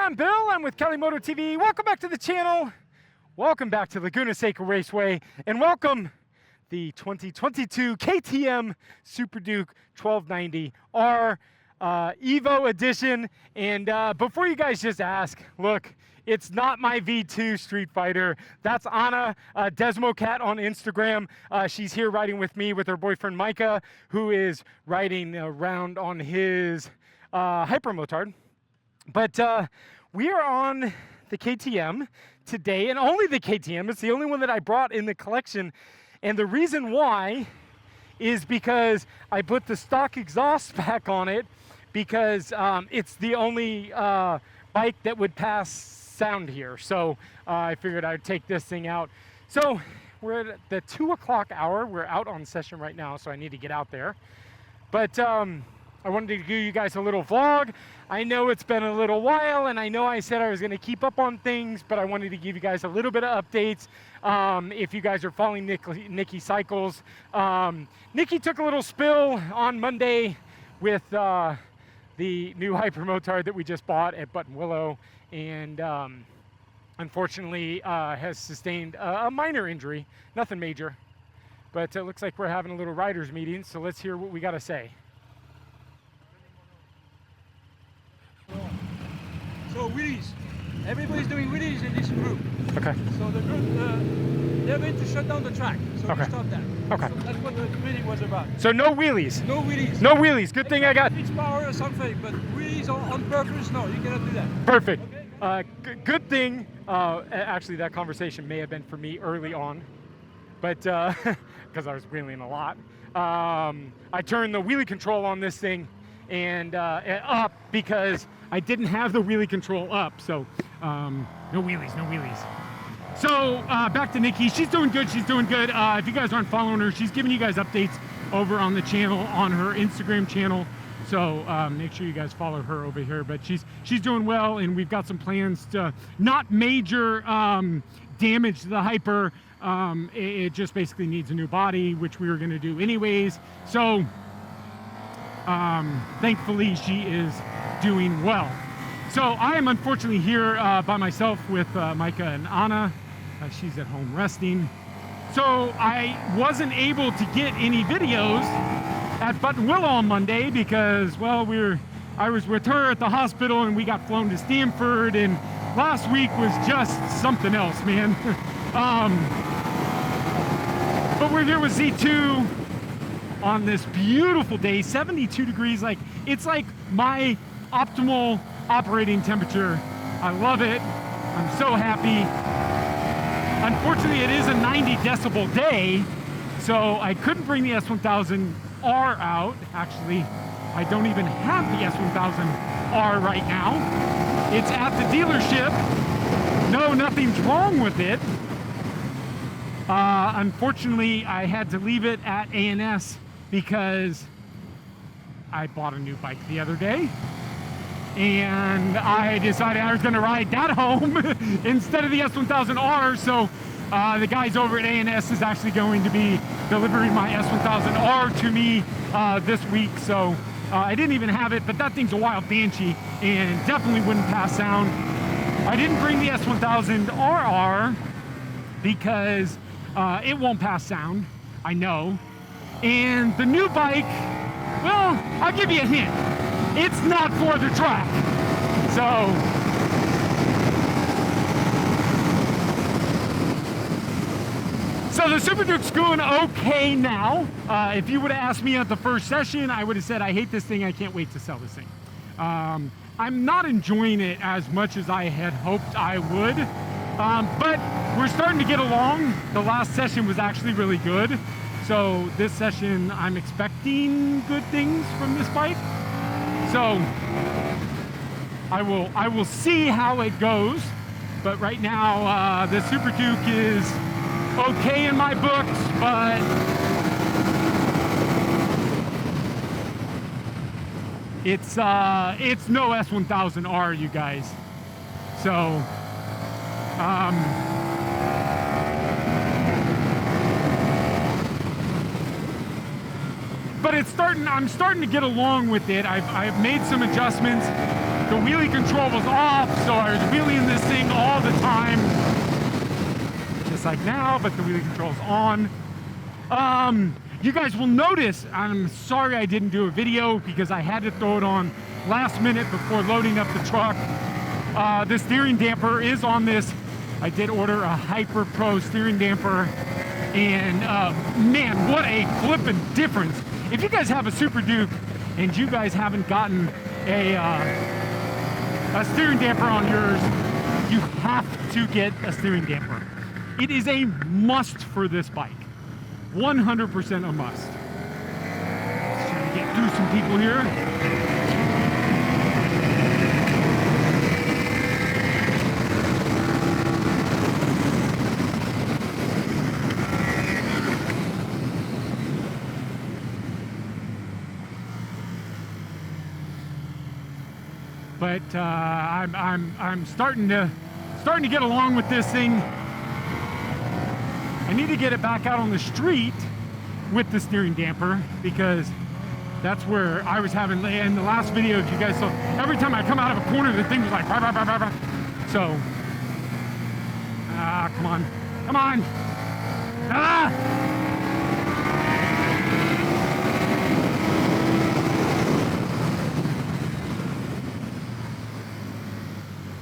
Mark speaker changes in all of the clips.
Speaker 1: I'm Bill. I'm with Cali Moto TV. Welcome back to the channel. Welcome back to Laguna Seca Raceway. And welcome the 2022 KTM Super Duke 1290R Evo edition. And before you guys just ask, look, it's not my V2 Street Fighter. That's Anna Desmocat on Instagram. She's here riding with me with her boyfriend Micah, who is riding around on his hypermotard. But we are on the KTM today, and only the KTM. It's the only one that I brought in the collection. And the reason why is because I put the stock exhaust back on it because it's the only bike that would pass sound here. So I figured I'd take this thing out. So we're at the 2 o'clock hour. We're out on session right now, so I need to get out there. But I wanted to give you guys a little vlog. I know it's been a little while, and I know I said I was going to keep up on things, but I wanted to give you guys a little bit of updates. If you guys are following Nikki Cycles, Nikki took a little spill on Monday with the new hypermotard that we just bought at Button Willow, and unfortunately has sustained a minor injury, nothing major. But it looks like we're having a little riders meeting, so let's hear what we got to say.
Speaker 2: So wheelies, everybody's doing wheelies in this group.
Speaker 1: Okay.
Speaker 2: So the group, they're going to shut down the track, so
Speaker 1: okay.
Speaker 2: we stop that.
Speaker 1: Okay.
Speaker 2: So that's what the meeting was about.
Speaker 1: So no wheelies?
Speaker 2: No wheelies.
Speaker 1: No wheelies, good thing I got.
Speaker 2: It's power or something, but wheelies on purpose, no, you cannot do that.
Speaker 1: Perfect.
Speaker 2: Okay?
Speaker 1: Good thing, actually that conversation may have been for me early on, but because I was wheeling a lot. I turned the wheelie control on this thing and up because I didn't have the wheelie control up, so no wheelies, no wheelies. So back to Nikki, she's doing good, she's doing good. If you guys aren't following her, she's giving you guys updates over on the channel, on her Instagram channel. So make sure you guys follow her over here, but she's doing well, and we've got some plans to not major damage to the hyper. It just basically needs a new body, which we were gonna do anyways. So thankfully she is doing well. So I am unfortunately here by myself with Micah and Anna. She's at home resting. So I wasn't able to get any videos at Button Willow on Monday because, well, I was with her at the hospital and we got flown to Stanford, and last week was just something else, man. But we're here with Z2 on this beautiful day, 72 degrees. Like, it's like my optimal operating temperature. I love it. I'm so happy. Unfortunately, it is a 90 decibel day, so I couldn't bring the S1000R out. Actually, I don't even have the S1000R right now. It's at the dealership. No, nothing's wrong with it. Unfortunately, I had to leave it at A&S because I bought a new bike the other day, and I decided I was going to ride that home instead of the S1000R. So the guys over at A&S is actually going to be delivering my S1000R to me this week. So I didn't even have it, but that thing's a wild banshee and definitely wouldn't pass sound. I didn't bring the S1000RR because it won't pass sound, I know. And the new bike, well, I'll give you a hint. It's not for the track. So the Super Duke's going okay now. If you would have asked me at the first session, I would have said, I hate this thing, I can't wait to sell this thing. I'm not enjoying it as much as I had hoped I would, but we're starting to get along. The last session was actually really good. So this session, I'm expecting good things from this bike. So I will see how it goes. But right now, the Super Duke is okay in my books, but it's no S1000R, you guys. So but I'm starting to get along with it. I've made some adjustments. the wheelie control was off, so I was wheeling this thing all the time. Just like now, but the wheelie control's on. You guys will notice, I'm sorry I didn't do a video because I had to throw it on last minute before loading up the truck. The steering damper is on this. I did order a Hyper Pro steering damper, and man, what a flippin' difference. If you guys have a Super Duke and you guys haven't gotten a steering damper on yours, you have to get a steering damper. It is a must for this bike. 100% a must. Let's try to get through some people here. But I'm starting to get along with this thing. I need to get it back out on the street with the steering damper, because that's where I was having, in the last video, if you guys saw, every time I come out of a corner, the thing was like, bah, bah, bah, bah, bah. So, come on, come on,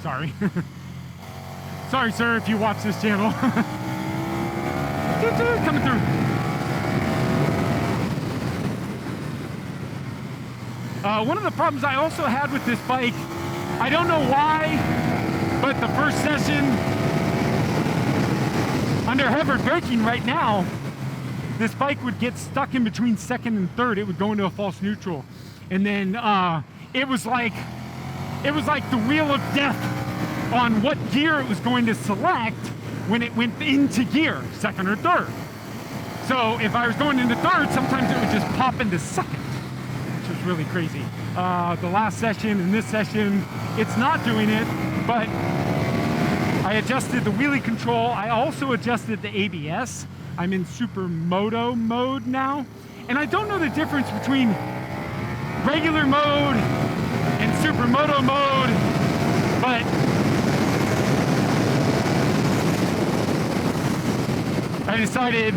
Speaker 1: Sorry. Sorry, sir, if you watch this channel. Coming through. One of the problems I also had with this bike, I don't know why, but the first session, under heavy braking right now, this bike would get stuck in between second and third. It would go into a false neutral. And then it was like the wheel of death on what gear it was going to select when it went into gear, second or third. So if I was going into third, sometimes it would just pop into second, which was really crazy. The last session and this session, it's not doing it, but I adjusted the wheelie control. I also adjusted the ABS. I'm in Supermoto mode now, and I don't know the difference between regular mode and Supermoto mode, but I decided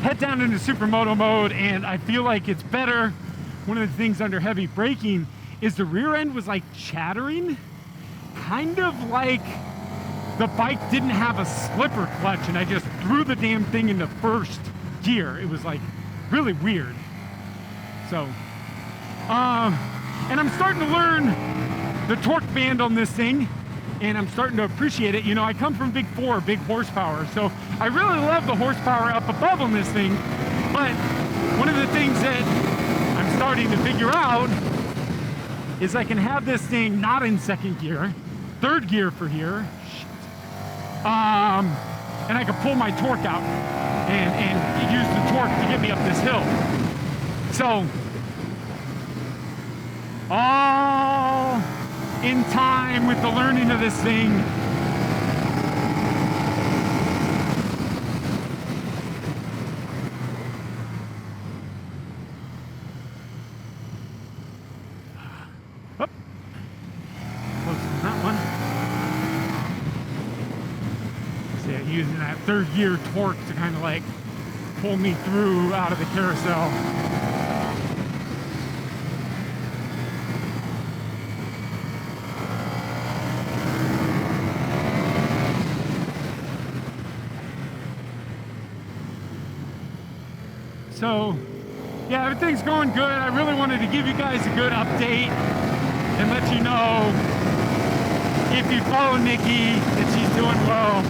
Speaker 1: head down into Supermoto mode, and I feel like it's better. One of the things under heavy braking is the rear end was like chattering, kind of like the bike didn't have a slipper clutch, and I just threw the damn thing into first gear. It was like really weird. So, and I'm starting to learn the torque band on this thing, and I'm starting to appreciate it. You know, I come from big four, big horsepower, so I really love the horsepower up above on this thing. But one of the things that I'm starting to figure out is I can have this thing not in second gear, third gear for here, and I can pull my torque out and use the torque to get me up this hill. So, all in time with the learning of this thing. Oh. Close on that one. See, I'm using that third gear torque to kind of like pull me through out of the carousel. So, yeah, everything's going good. I really wanted to give you guys a good update and let you know, if you follow Nikki, that she's doing well.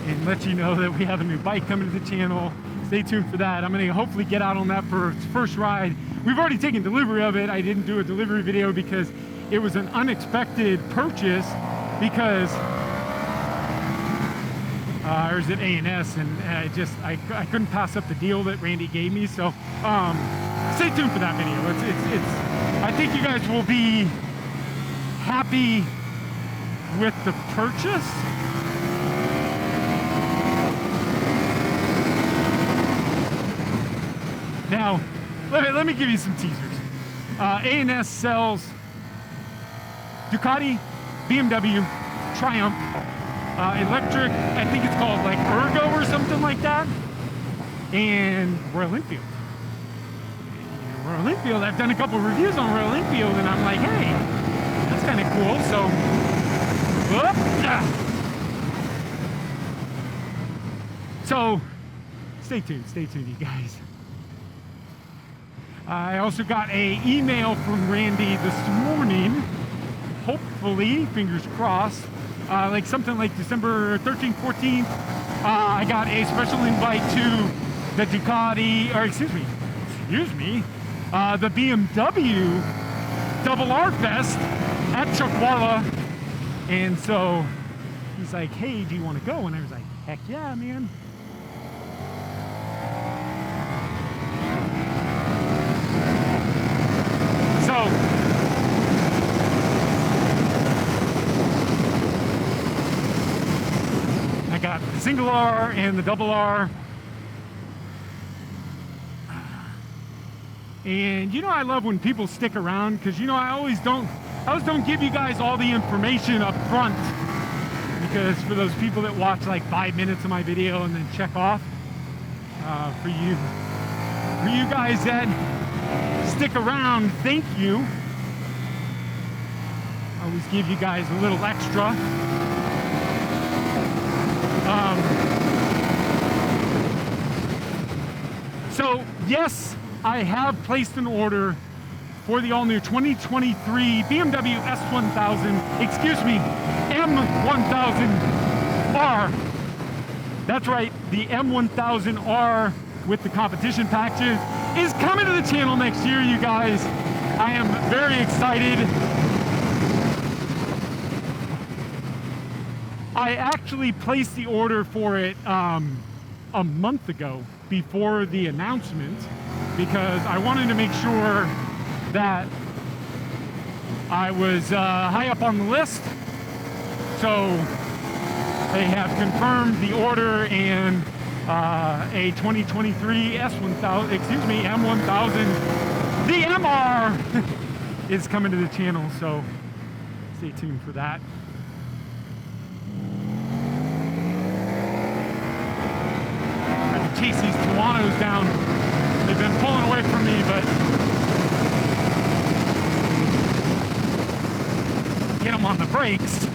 Speaker 1: And let you know that we have a new bike coming to the channel. Stay tuned for that. I'm going to hopefully get out on that for its first ride. We've already taken delivery of it. I didn't do a delivery video because it was an unexpected purchase, because I was at A&S, and I couldn't pass up the deal that Randy gave me. So stay tuned for that video. I think you guys will be happy with the purchase. Now, let me give you some teasers. A&S sells Ducati, BMW, Triumph, electric, I think it's called like Ergo or something like that, and Royal Enfield. Royal Enfield, I've done a couple reviews on Royal Enfield, and I'm like, hey, that's kind of cool. So, whoop, so stay tuned, you guys. I also got an email from Randy this morning, hopefully, fingers crossed, like something like December 13th, 14th, I got a special invite to the Ducati, or excuse me, the BMW Double R Fest at Chuckwalla. And so he's like, hey, do you want to go? And I was like, heck yeah, man. So I got the single R and the double R. And you know, I love when people stick around, because you know, I always don't give you guys all the information up front, because for those people that watch like 5 minutes of my video and then check off, for you guys that stick around, thank you. I always give you guys a little extra. So yes, I have placed an order for the all-new 2023 BMW S1000, excuse me, M1000R. That's right, the M1000R with the competition packages is coming to the channel next year, you guys. I am very excited. I actually placed the order for it a month ago before the announcement, because I wanted to make sure that I was high up on the list. So they have confirmed the order, and a 2023 S1000, excuse me, M1000, the MR is coming to the channel. So stay tuned for that. I have to chase these Tuanos down. They've been pulling away from me, but get them on the brakes.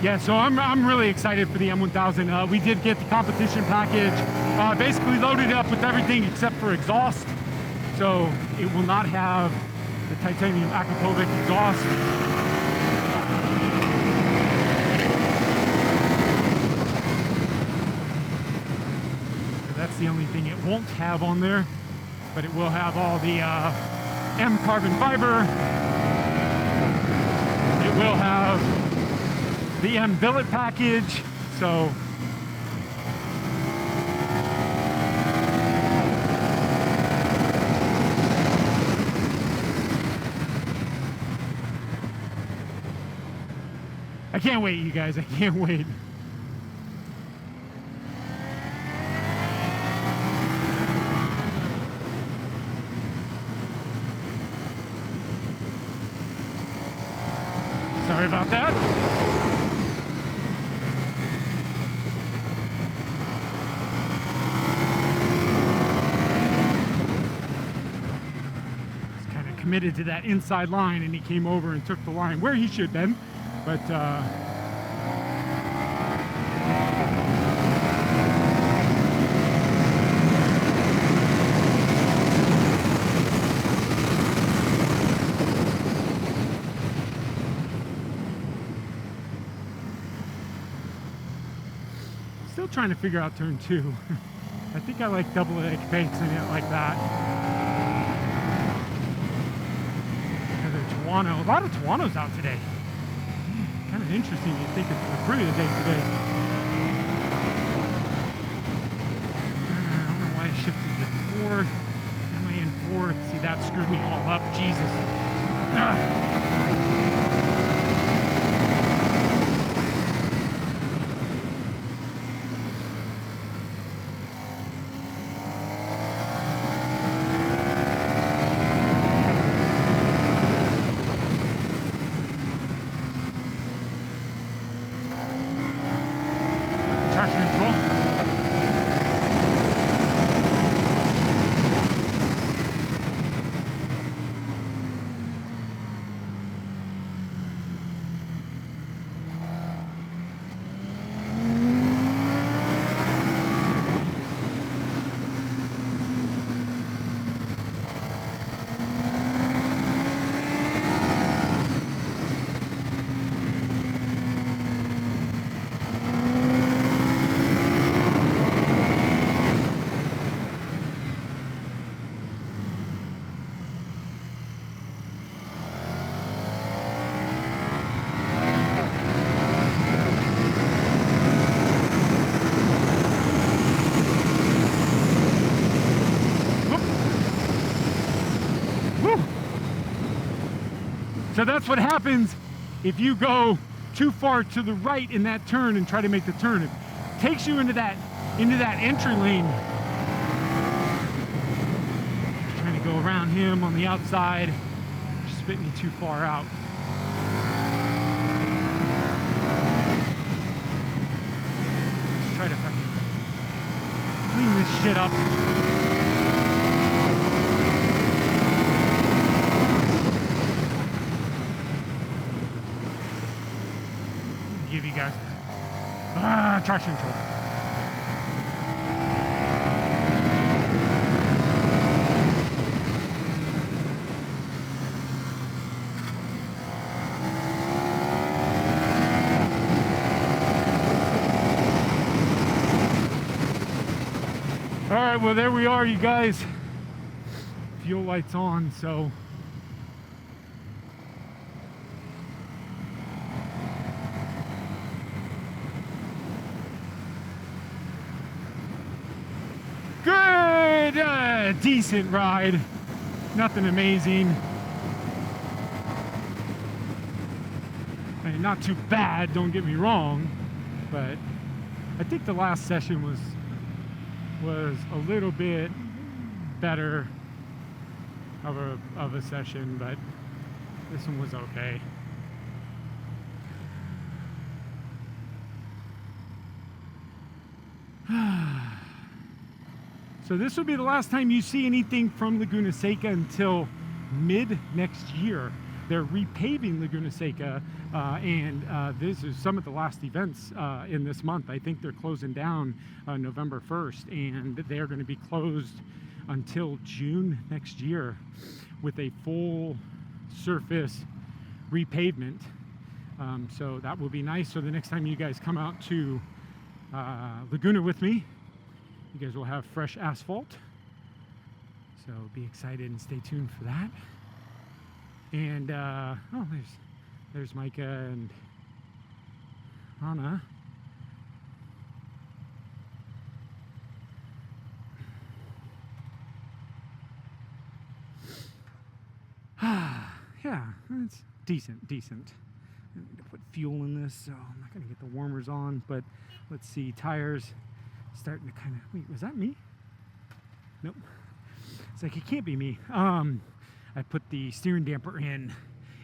Speaker 1: Yeah, so I'm really excited for the M1000. We did get the competition package, basically loaded up with everything except for exhaust. So it will not have the titanium Akrapovic exhaust. So that's the only thing it won't have on there, but it will have all the M carbon fiber. It will have the M billet package. So I can't wait, you guys. I can't wait. Sorry about that. He's kind of committed to that inside line, and he came over and took the line where he should have been. But still trying to figure out turn 2. I think I like double edge banks in it like that. A lot of Tuanos out today. Kind of interesting. You think it's a pretty day today. I don't know why I shifted to 4th. Am I in 4th? See, that screwed me all up. Jesus. Traction control. So that's what happens if you go too far to the right in that turn and try to make the turn. It takes you into that entry lane. Trying to go around him on the outside, just spitting you too far out. Let's try to fucking clean this shit up. Give you guys traction control. All right, well there we are, you guys. Fuel lights on, so good, decent ride, nothing amazing. I mean, not too bad, don't get me wrong, but I think the last session was a little bit better of a session, but this one was okay. So this will be the last time you see anything from Laguna Seca until mid next year. They're repaving Laguna Seca, and this is some of the last events in this month. I think they're closing down November 1st, and they're going to be closed until June next year with a full surface repavement. So that will be nice. So the next time you guys come out to Laguna with me, you guys will have fresh asphalt. So be excited and stay tuned for that. And oh, there's Micah and Anna. Yeah, it's decent. I'm gonna put fuel in this, so I'm not gonna get the warmers on, but let's see, tires starting to kind of, wait, was that me? Nope. It's like, it can't be me. I put the steering damper in,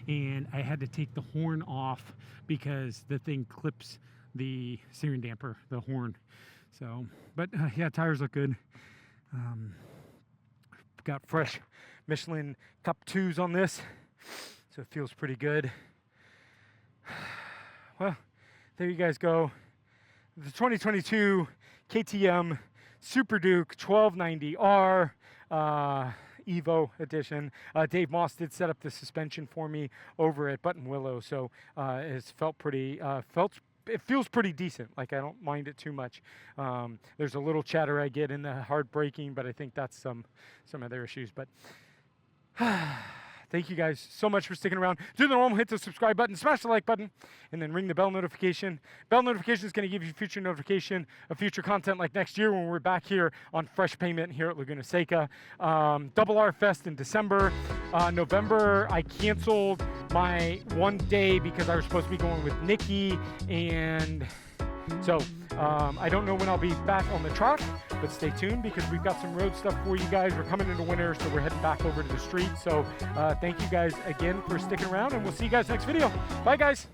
Speaker 1: and I had to take the horn off because the thing clips the steering damper, the horn. So, but yeah, tires look good. Got fresh Michelin Cup 2s on this, so it feels pretty good. Well, there you guys go. The 2022 KTM Super Duke 1290R Evo edition. Dave Moss did set up the suspension for me over at Button Willow, so it's it feels pretty decent. Like, I don't mind it too much. There's a little chatter I get in the hard braking, but I think that's some other issues. But Thank you guys so much for sticking around. Do the normal, hit the subscribe button, smash the like button, and then ring the bell notification. Bell notification is going to give you future notification of future content like next year when we're back here on Fresh Payment here at Laguna Seca. Double R Fest in December. November, I canceled my one day because I was supposed to be going with Nikki, and so I don't know when I'll be back on the track, but stay tuned because we've got some road stuff for you guys. We're coming into winter, so we're heading back over to the street. So thank you guys again for sticking around, and we'll see you guys next video. Bye, guys.